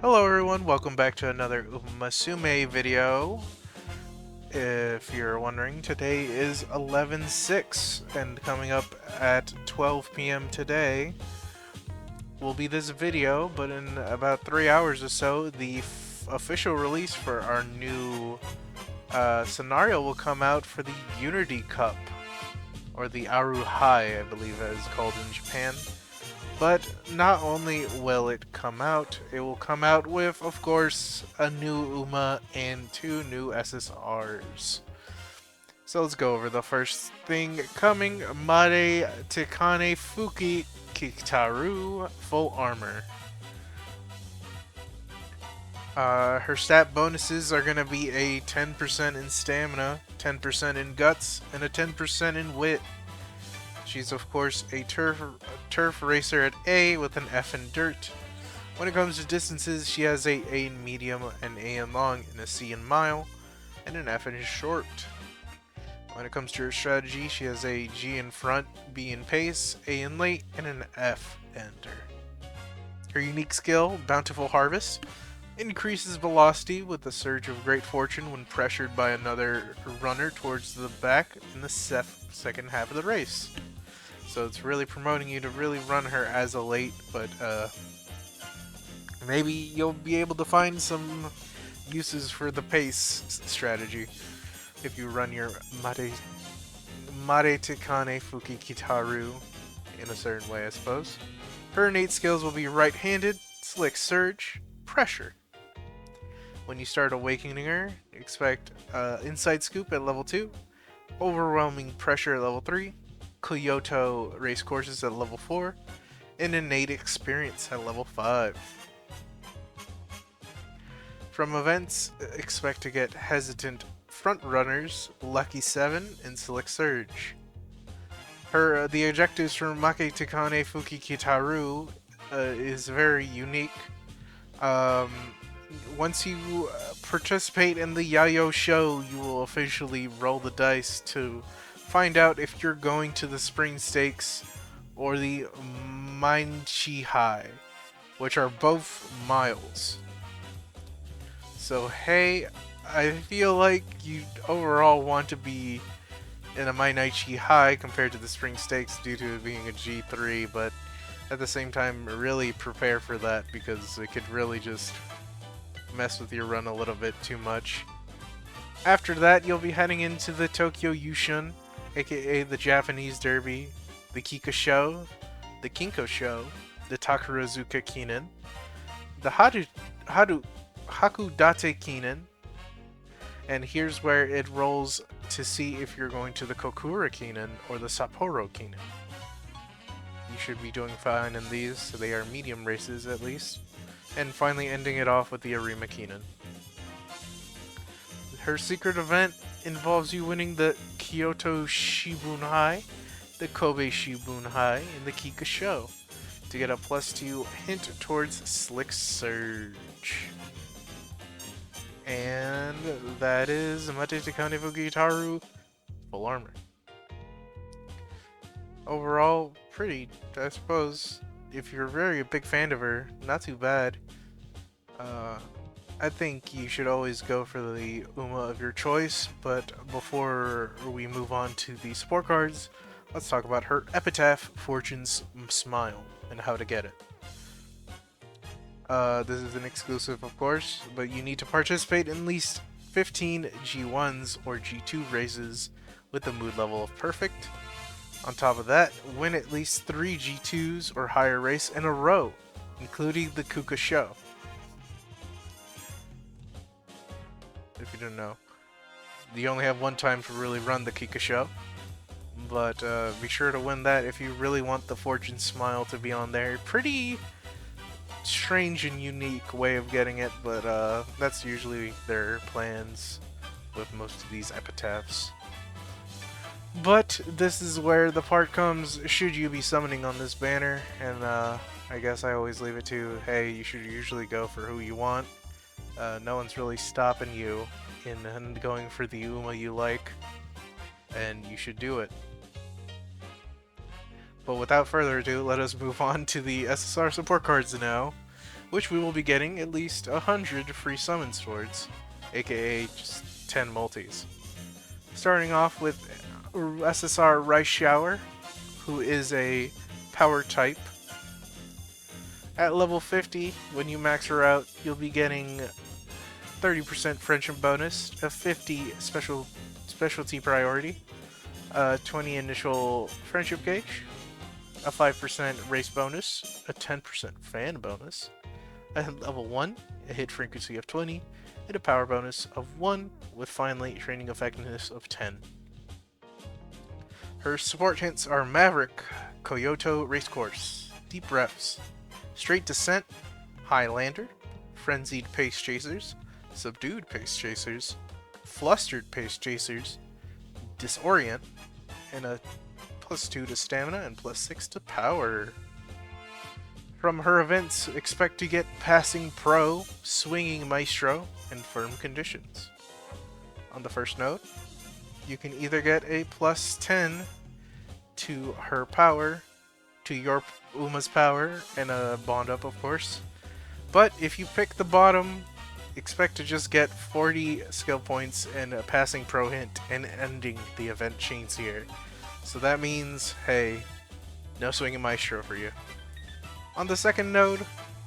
Hello everyone, welcome back to another Umamusume video. If you're wondering, today is 11/6, and coming up at 12 p.m. today will be this video, but in about 3 hours or so, the official release for our new scenario will come out for the Unity Cup, or the Aruhai, I believe it is called in Japan. But not only will it will come out with, of course, a new UMA and 2 new SSRs. So let's go over the first thing coming, Matikanefukukitaru Full Armor. Her stat bonuses are going to be a 10% in stamina, 10% in guts, and a 10% in wit. She's of course a turf racer at A with an F in dirt. When it comes to distances, she has a A in medium, an A in long, and a C in mile, and an F in short. When it comes to her strategy, she has a G in front, B in pace, A in late, and an F enter. Her unique skill, Bountiful Harvest, increases velocity with a surge of great fortune when pressured by another runner towards the back in the second half of the race. So it's really promoting you to really run her as a late, but maybe you'll be able to find some uses for the pace strategy if you run your Matikanefukukitaru in a certain way, I suppose. Her innate skills will be right-handed, slick surge, pressure. When you start awakening her, expect inside scoop at level 2, overwhelming pressure at level 3, Kyoto race courses at level 4, and innate experience at level 5. From events, expect to get hesitant front runners, lucky 7, and slick surge. The objectives for Matikanefukukitaru is very unique. Once you participate in the Yayo show, you will officially roll the dice to find out if you're going to the Spring Stakes or the Mainchi High, which are both miles. So hey, I feel like you overall want to be in a Mainchi High compared to the Spring Stakes due to it being a G3, but at the same time really prepare for that because it could really just mess with your run a little bit too much. After that, you'll be heading into the Tokyo Yushun, aka the Japanese Derby, the Kika Show, the Kinko Show, the Takarazuka Kinen, the Hakudate Kinen, and here's where it rolls to see if you're going to the Kokura Kinen or the Sapporo Kinen. You should be doing fine in these, so they are medium races at least. And finally ending it off with the Arima Kinen. Her secret event involves you winning the Kyoto Shibunhai, the Kobe Shibunhai, and the Kika Show to get a +2 hint towards Slick Surge. And that is Matikanefukukitaru Full Armor. Overall, pretty, I suppose. If you're a big fan of her, not too bad. I think you should always go for the UMA of your choice, but before we move on to the support cards, let's talk about her epitaph, Fortune's Smile, and how to get it. This is an exclusive, of course, but you need to participate in at least 15 G1s or G2 races with the mood level of perfect. On top of that, win at least 3 G2s or higher race in a row, including the Kuka Show. If you didn't know, you only have one time to really run the Kika Show, but be sure to win that if you really want the Fortune Smile to be on there. Pretty strange and unique way of getting it, but that's usually their plans with most of these epitaphs. But this is where the part comes, should you be summoning on this banner, and I guess I always leave it to, hey, you should usually go for who you want. No one's really stopping you in going for the UMA you like, and you should do it. But without further ado, let us move on to the SSR support cards now. which we will be getting at least 100 free summon swords, aka just 10 multis. Starting off with SSR Rice Shower, who is a power type. At level 50, when you max her out, you'll be getting 30% friendship bonus, a 50 specialty priority, a 20 initial friendship gauge, a 5% race bonus, a 10% fan bonus, at level 1, a hit frequency of 20, and a power bonus of 1 with finally training effectiveness of 10. Her support hints are Maverick, Kyoto Racecourse, Deep Reps, Straight Descent, Highlander, Frenzied Pace Chasers, Subdued Pace Chasers, Flustered Pace Chasers, Disorient, and a +2 to Stamina and +6 to Power. From her events, expect to get Passing Pro, Swinging Maestro, and Firm Conditions. On the first node, you can either get a +10 to her power, to your Uma's power, and a bond up, of course. But if you pick the bottom, expect to just get 40 skill points and a passing pro hint and ending the event chains here. So that means, hey, no Swinging Maestro for you. On the second node,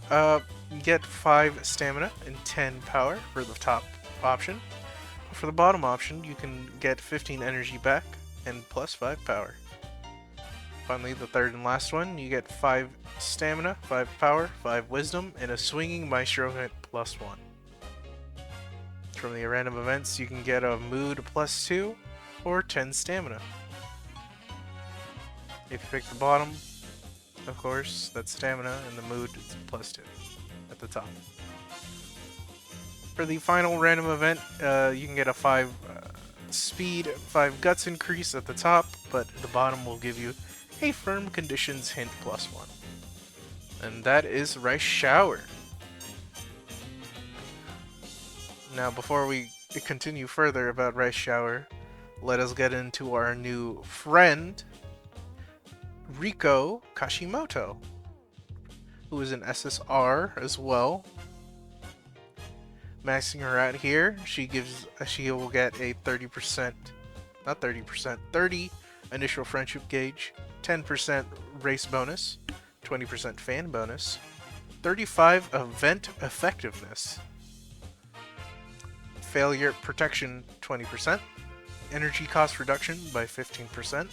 you get 5 stamina and 10 power for the top option. For the bottom option, you can get 15 energy back and +5 power. Finally, the third and last one, you get 5 stamina, 5 power, 5 wisdom, and a Swinging Maestro hit +1. From the random events, you can get a mood +2 or 10 stamina. If you pick the bottom, of course, that's stamina, and the mood is +2 at the top. For the final random event, you can get a 5 speed, 5 guts increase at the top, but the bottom will give you a firm conditions hint +1. And that is Rice Shower. Now, before we continue further about Rice Shower, let us get into our new friend, Riko Kashimoto, who is an SSR as well. Maxing her out here, she will get a 30 initial friendship gauge, 10% race bonus, 20% fan bonus, 35 event effectiveness, failure protection 20%, energy cost reduction by 15%,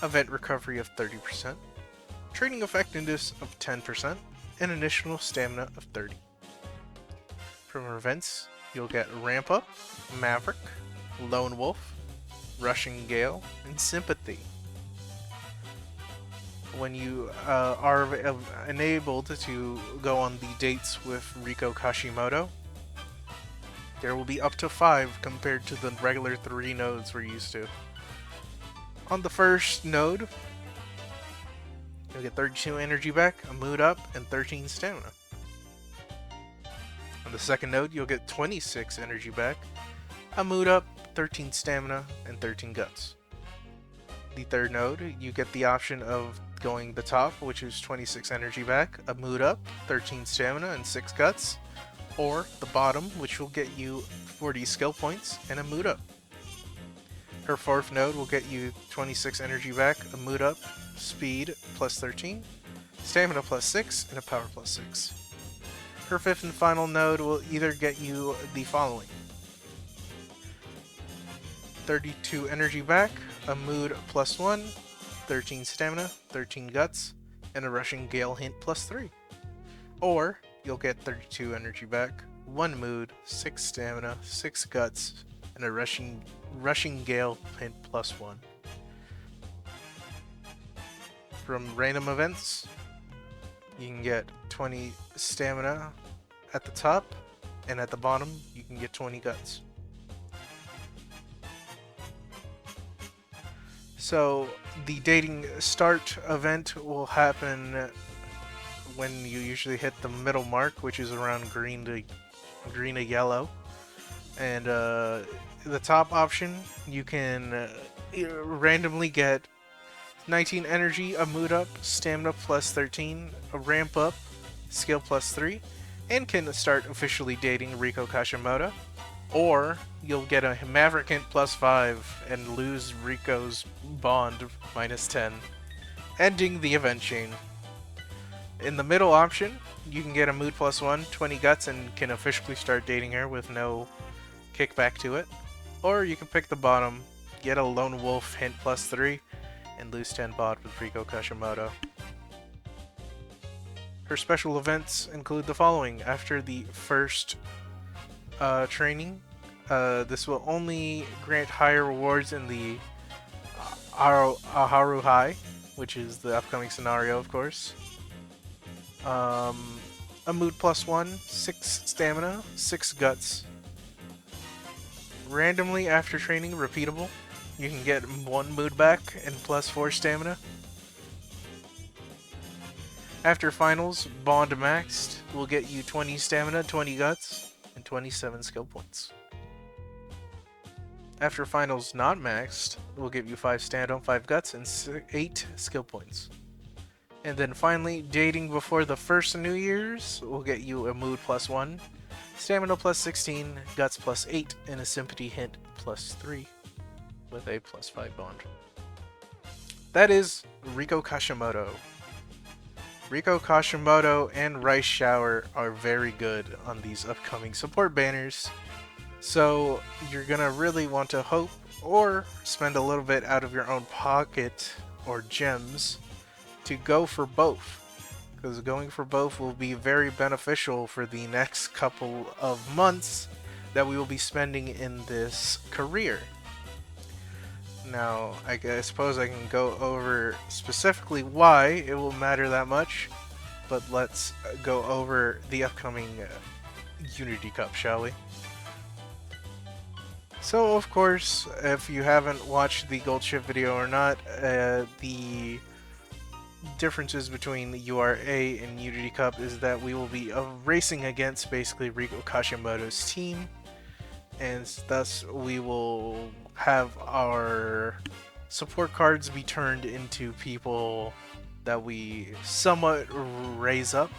event recovery of 30%, training effectiveness of 10%, and initial stamina of 30. From her events, you'll get Ramp Up, Maverick, Lone Wolf, Rushing Gale, and Sympathy. When you are enabled to go on the dates with Riko Kashimoto, there will be up to 5 compared to the regular 3 nodes we're used to. On the first node, you'll get 32 energy back, a mood up, and 13 stamina. On the second node, you'll get 26 energy back, a mood up, 13 stamina, and 13 guts. The third node, you get the option of going the top, which is 26 energy back, a mood up, 13 stamina, and 6 guts, or the bottom, which will get you 40 skill points and a mood up. Her fourth node will get you 26 energy back, a mood up, speed +13, stamina +6, and a power +6. Her fifth and final node will either get you the following: 32 energy back, a mood +1, 13 stamina, 13 guts, and a rushing gale hint +3. Or you'll get 32 energy back, 1 mood, 6 stamina, 6 guts, and a rushing gale hint +1. From random events, you can get 20 stamina at the top, and at the bottom you can get 20 guts. So the dating start event will happen when you usually hit the middle mark, which is around green to yellow. And the top option, you can randomly get 19 energy, a mood up, stamina +13, a ramp up, skill +3, and can start officially dating Riko Kashimoto. Or you'll get a Maverick Hint +5 and lose Riko's bond -10, ending the event chain. In the middle option, you can get a mood +1, 20 guts, and can officially start dating her with no kickback to it. Or you can pick the bottom, get a lone wolf hint +3, and lose 10 bod with Riko Kashimoto. Her special events include the following. After the first training, this will only grant higher rewards in the Aharu High, which is the upcoming scenario, of course. A mood +1, 6 stamina, 6 guts. Randomly after training, repeatable. You can get 1 mood back and +4 stamina. After finals, bond maxed will get you 20 stamina, 20 guts, and 27 skill points. After finals not maxed, will give you 5 stand-on, 5 guts, and 8 skill points. And then finally, dating before the first New Year's will get you a mood +1, stamina +16, guts +8, and a sympathy hint +3 with a +5 bond. That is Riko Kashimoto. Riko Kashimoto and Rice Shower are very good on these upcoming support banners, so you're gonna really want to hope or spend a little bit out of your own pocket or gems to go for both, because going for both will be very beneficial for the next couple of months that we will be spending in this career. Now, I suppose I can go over specifically why it will matter that much, but let's go over the upcoming Unity Cup, shall we? So, of course, if you haven't watched the Gold Ship video or not, the differences between the URA and Unity Cup is that we will be racing against basically Riko Kashimoto's team, and thus we will have our support cards be turned into people that we somewhat raise up,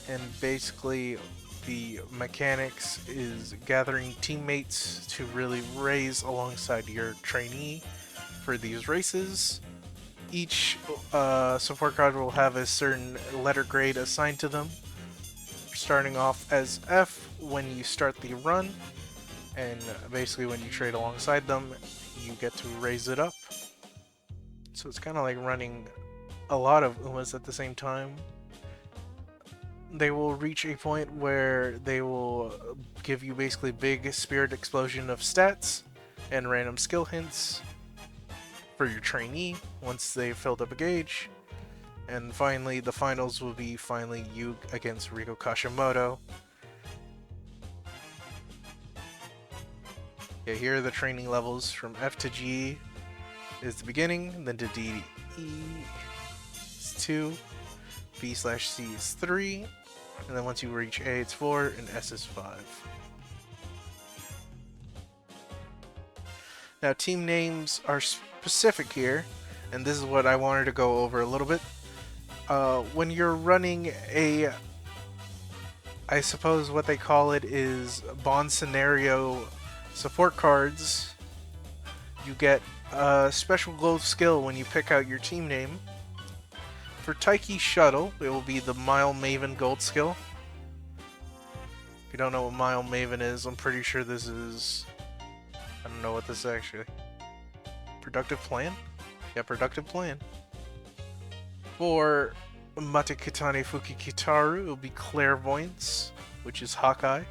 and basically the mechanics is gathering teammates to really raise alongside your trainee for these races. Each support card will have a certain letter grade assigned to them, starting off as F when you start the run, and basically when you trade alongside them, you get to raise it up. So it's kind of like running a lot of Umas at the same time. They will reach a point where they will give you basically big spirit explosion of stats and random skill hints for your trainee once they've filled up a gauge. And finally, the finals will be finally you against Riko Kashimoto. Okay, here are the training levels. From F to G is the beginning, then to D, E is 2, B/C is 3, and then once you reach A it's 4, and S is 5. Now team names are specific here, and this is what I wanted to go over a little bit. When you're running a, I suppose what they call it is bond scenario support cards, you get a special gold skill when you pick out your team name. For Taiki Shuttle, it will be the Mile Maven gold skill. If you don't know what Mile Maven is, I'm pretty sure this is, I don't know what this is actually. Productive Plan? Yeah, Productive Plan. For Matikanefukukitaru, it will be Clairvoyance, which is Hawkeye.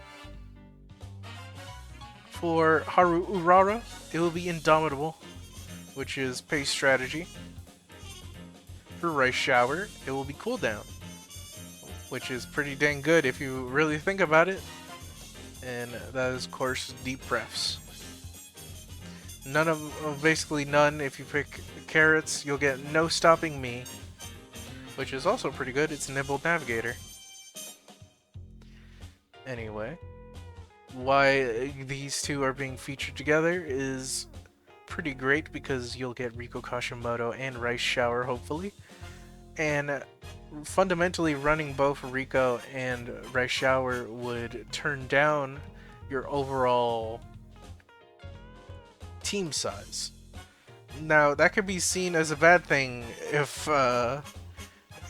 For Haru Urara, it will be Indomitable, which is Pace Strategy. For Rice Shower, it will be Cooldown, which is pretty dang good if you really think about it. And that is, of course, Deep Breaths. Basically none. If you pick Carrots, you'll get No Stopping Me, which is also pretty good. It's Nibbled Navigator. Anyway, why these two are being featured together is pretty great, because you'll get Riko Kashimoto and Rice Shower, hopefully. And fundamentally running both Rico and Raishower would turn down your overall team size. Now, that could be seen as a bad thing if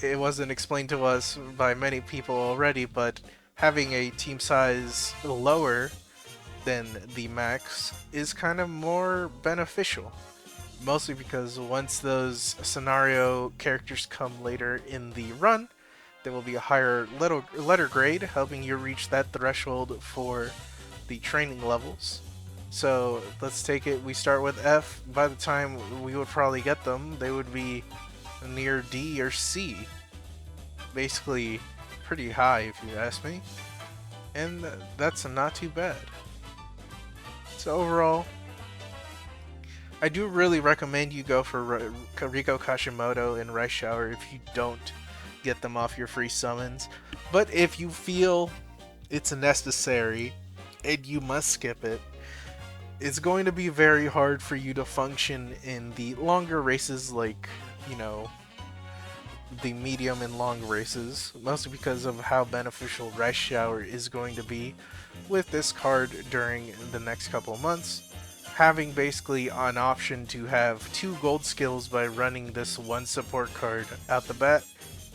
it wasn't explained to us by many people already, but having a team size lower than the max is kind of more beneficial. Mostly because once those scenario characters come later in the run, there will be a higher letter grade, helping you reach that threshold for the training levels. So let's take it, we start with F. By the time we would probably get them, they would be near D or C. Basically, pretty high if you ask me. And that's not too bad. So overall, I do really recommend you go for Riko Kashimoto and Raishower if you don't get them off your free summons. But if you feel it's necessary and you must skip it, it's going to be very hard for you to function in the longer races, like, you know, the medium and long races, mostly because of how beneficial Raishower is going to be with this card during the next couple of months. Having basically an option to have 2 gold skills by running this one support card out the bat,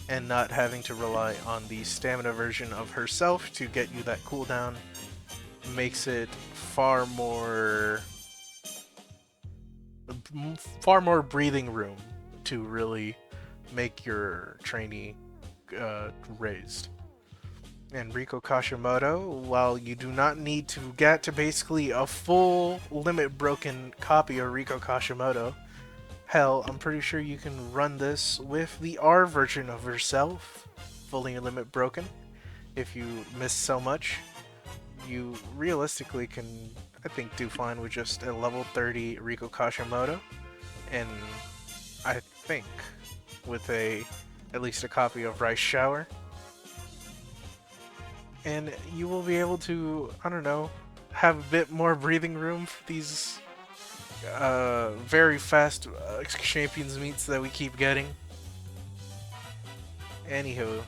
and not having to rely on the stamina version of herself to get you that cooldown, makes it far more breathing room to really make your trainee raised. And Riko Kashimoto, while you do not need to get to basically a full limit broken copy of Riko Kashimoto, hell, I'm pretty sure you can run this with the R version of herself, fully limit broken. If you miss so much, you realistically can, I think, do fine with just a level 30 Riko Kashimoto, and I think with at least a copy of Raishower. And you will be able to, I don't know, have a bit more breathing room for these very fast champions meets that we keep getting. Anywho,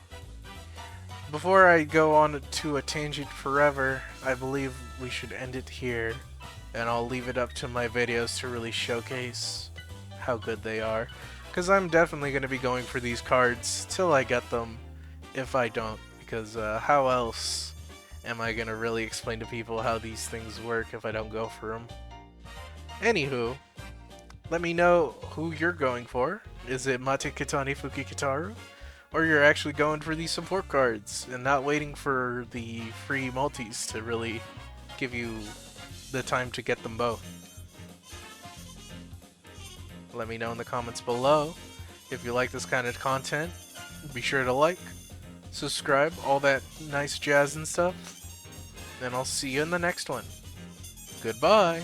before I go on to a tangent forever, I believe we should end it here, and I'll leave it up to my videos to really showcase how good they are, because I'm definitely going to be going for these cards till I get them, if I don't. Because how else am I going to really explain to people how these things work if I don't go for them? Anywho, let me know who you're going for. Is it Matikanefukukitaru? Or you're actually going for these support cards and not waiting for the free multis to really give you the time to get them both? Let me know in the comments below. If you like this kind of content, be sure to like, subscribe, all that nice jazz and stuff, and I'll see you in the next one. Goodbye!